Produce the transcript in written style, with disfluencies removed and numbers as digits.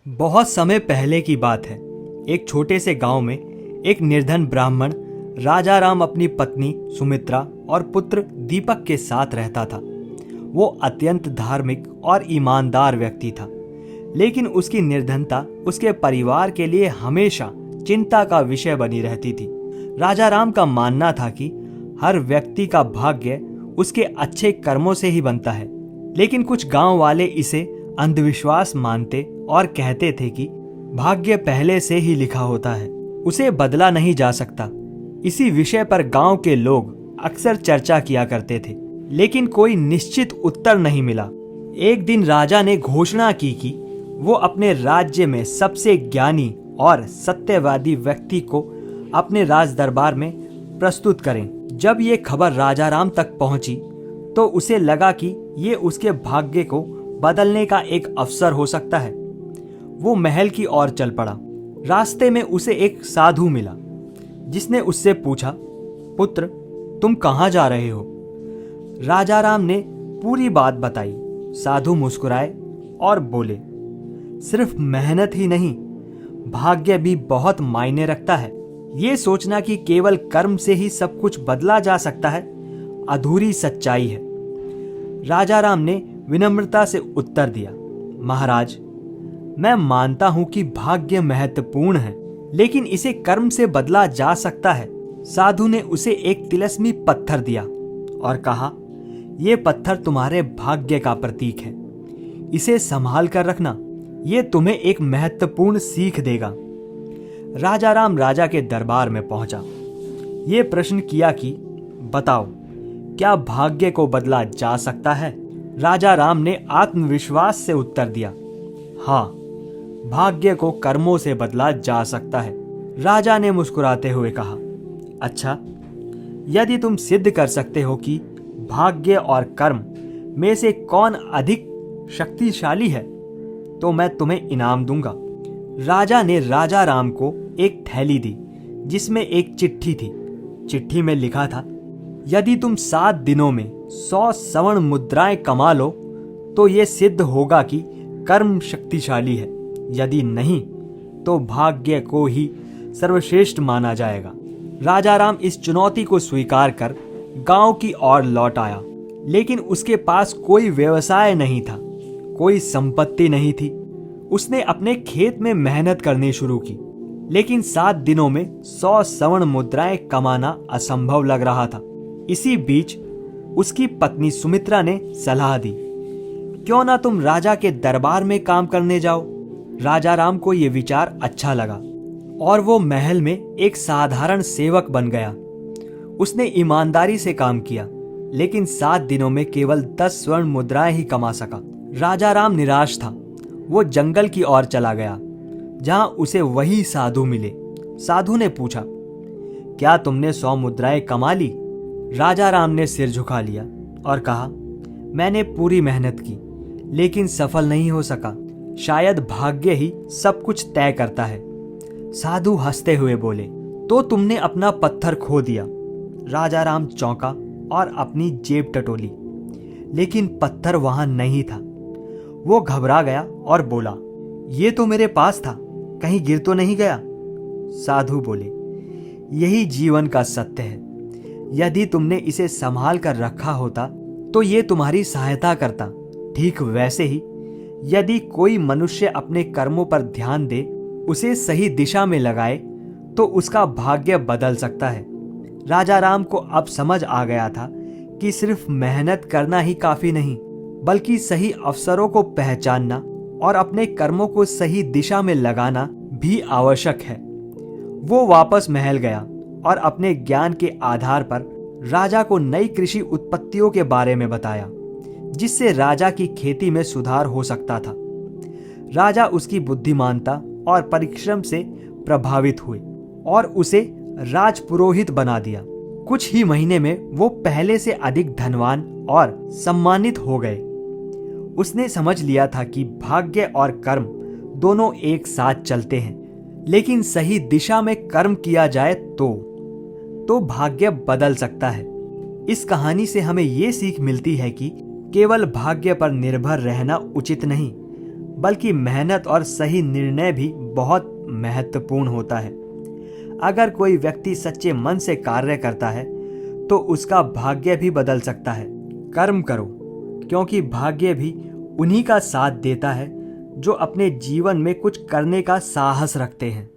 बहुत समय पहले की बात है। एक छोटे से गांव में एक निर्धन ब्राह्मण राजा राम अपनी पत्नी सुमित्रा और पुत्र दीपक के साथ रहता था। वो अत्यंत धार्मिक और ईमानदार व्यक्ति था, लेकिन उसकी निर्धनता उसके परिवार के लिए हमेशा चिंता का विषय बनी रहती थी। राजा राम का मानना था कि हर व्यक्ति का भाग्य उसके अच्छे कर्मों से ही बनता है, लेकिन कुछ गांव वाले इसे अंधविश्वास मानते और कहते थे कि भाग्य पहले से ही लिखा होता है, उसे बदला नहीं जा सकता। इसी विषय पर गांव के लोग अक्सर चर्चा किया करते थे, लेकिन कोई निश्चित उत्तर नहीं मिला। एक दिन राजा ने घोषणा की कि वो अपने राज्य में सबसे ज्ञानी और सत्यवादी व्यक्ति को अपने राज दरबार में प्रस्तुत करें। जब ये खबर राजा राम तक पहुंची तो उसे लगा कि ये उसके भाग्य को बदलने का एक अवसर हो सकता है। वो महल की ओर चल पड़ा। रास्ते में उसे एक साधु मिला, जिसने उससे पूछा, पुत्र, तुम कहाँ जा रहे हो? राजा राम ने पूरी बात बताई। साधु मुस्कुराए और बोले, सिर्फ मेहनत ही नहीं, भाग्य भी बहुत मायने रखता है। ये सोचना कि केवल कर्म से ही सब कुछ बदला जा सकता है, अधूरी सच्चाई है। राजा राम ने विनम्रता से उत्तर दिया, महाराज, मैं मानता हूं कि भाग्य महत्वपूर्ण है, लेकिन इसे कर्म से बदला जा सकता है। साधु ने उसे एक तिलस्मी पत्थर दिया और कहा, यह पत्थर तुम्हारे भाग्य का प्रतीक है, इसे संभाल कर रखना, यह तुम्हें एक महत्वपूर्ण सीख देगा। राजा राम राजा के दरबार में पहुंचा। ये प्रश्न किया कि बताओ, क्या भाग्य को बदला जा सकता है? राजा राम ने आत्मविश्वास से उत्तर दिया, हाँ, भाग्य को कर्मों से बदला जा सकता है। राजा ने मुस्कुराते हुए कहा, अच्छा, यदि तुम सिद्ध कर सकते हो कि भाग्य और कर्म में से कौन अधिक शक्तिशाली है, तो मैं तुम्हें इनाम दूंगा। राजा ने राजा राम को एक थैली दी, जिसमें एक चिट्ठी थी। चिट्ठी में लिखा था, यदि तुम 7 दिनों में 100 स्वर्ण मुद्राएं कमा लो तो यह सिद्ध होगा कि कर्म शक्तिशाली है, यदि नहीं तो भाग्य को ही सर्वश्रेष्ठ माना जाएगा। राजा राम इस चुनौती को स्वीकार कर गांव की ओर लौट आया, लेकिन उसके पास कोई व्यवसाय नहीं था, कोई संपत्ति नहीं थी। उसने अपने खेत में मेहनत करनी शुरू की, लेकिन 7 दिनों में 100 स्वर्ण मुद्राएं कमाना असंभव लग रहा था। इसी बीच उसकी पत्नी सुमित्रा ने सलाह दी, क्यों ना तुम राजा के दरबार में काम करने जाओ। राजा राम को यह विचार अच्छा लगा और वो महल में एक साधारण सेवक बन गया। उसने ईमानदारी से काम किया, लेकिन 7 दिनों में केवल 10 स्वर्ण मुद्राएं ही कमा सका। राजा राम निराश था। वो जंगल की ओर चला गया, जहां उसे वही साधु मिले। साधु ने पूछा, क्या तुमने 100 मुद्राएं कमा ली? राजा राम ने सिर झुका लिया और कहा, मैंने पूरी मेहनत की, लेकिन सफल नहीं हो सका। शायद भाग्य ही सब कुछ तय करता है। साधु हंसते हुए बोले, तो तुमने अपना पत्थर खो दिया। राजा राम चौंका और अपनी जेब टटोली, लेकिन पत्थर वहां नहीं था। वो घबरा गया और बोला, ये तो मेरे पास था, कहीं गिर तो नहीं गया? साधु बोले, यही जीवन का सत्य है। यदि तुमने इसे संभाल कर रखा होता तो ये तुम्हारी सहायता करता। ठीक वैसे ही यदि कोई मनुष्य अपने कर्मों पर ध्यान दे, उसे सही दिशा में लगाए, तो उसका भाग्य बदल सकता है। राजा राम को अब समझ आ गया था कि सिर्फ मेहनत करना ही काफी नहीं, बल्कि सही अवसरों को पहचानना और अपने कर्मों को सही दिशा में लगाना भी आवश्यक है। वो वापस महल गया और अपने ज्ञान के आधार पर राजा को नई कृषि उत्पत्तियों के बारे में बताया, जिससे राजा की खेती में सुधार हो सकता था। राजा उसकी बुद्धिमानता और परिश्रम से प्रभावित हुए और उसे राजपुरोहित बना दिया। कुछ ही महीने में वो पहले से अधिक धनवान और सम्मानित हो गए। उसने समझ लिया था कि भाग्य और कर्म दोनों एक साथ चलते हैं, लेकिन सही दिशा में कर्म किया जाए तो भाग्य बदल सकता है। इस कहानी से हमें ये सीख मिलती है कि केवल भाग्य पर निर्भर रहना उचित नहीं, बल्कि मेहनत और सही निर्णय भी बहुत महत्वपूर्ण होता है। अगर कोई व्यक्ति सच्चे मन से कार्य करता है तो उसका भाग्य भी बदल सकता है। कर्म करो, क्योंकि भाग्य भी उन्हीं का साथ देता है जो अपने जीवन में कुछ करने का साहस रखते हैं।